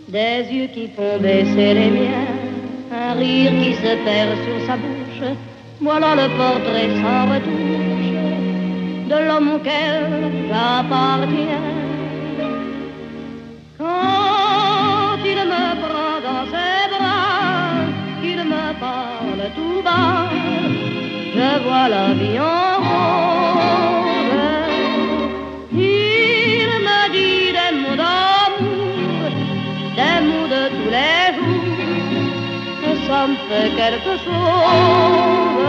Des yeux qui font baisser les miens, un rire qui se perd sur sa bouche, voilà le portrait sans retouche de l'homme auquel j'appartiens. Quand il me prend dans ses bras, qu'il me parle tout bas, je vois la vie en rose. Il me dit des mots d'amour, des mots de tous les jours, et ça me fait quelque chose.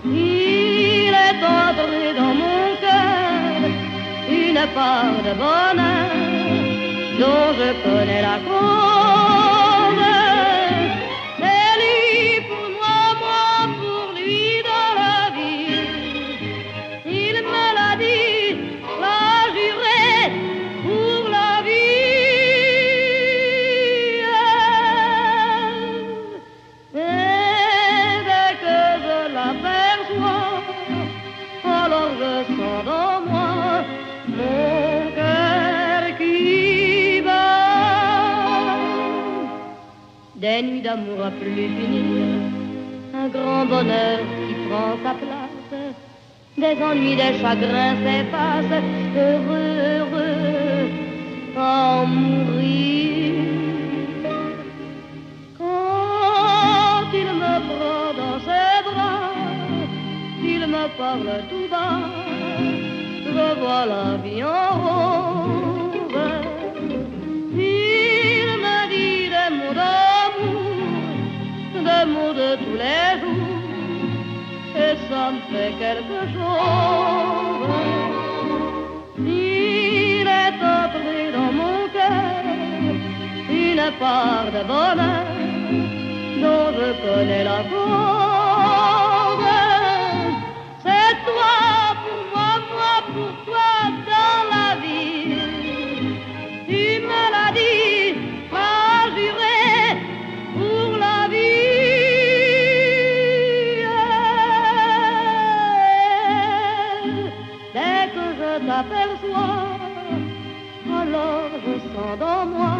Il est entré dans mon cœur une part de bonheur dont je connais la cause. C'est lui pour moi, moi pour lui dans la vie. Il me l'a dit, l'a juré pour la vie. Et dès que je l'aperçois, alors je sens dans moi mon cœur qui bat. Des nuits d'amour à plus finir, un grand bonheur qui prend sa place, des ennuis, des chagrins s'effacent, heureux, heureux, à en mourir. Quand il me prend dans ses bras, qu'il me parle tout bas, je vois la vie en rose. Il me dit des mots d'amour, des mots de tous les jours, et ça me fait quelque chose. Il est entré dans mon cœur une part de bonheur dont je connais la cause. C'est toi pour moi, moi pour toi dans la vie. Tu me l'as dit, m'as juré pour la vie. Dès que je t'aperçois, alors je sens dans moi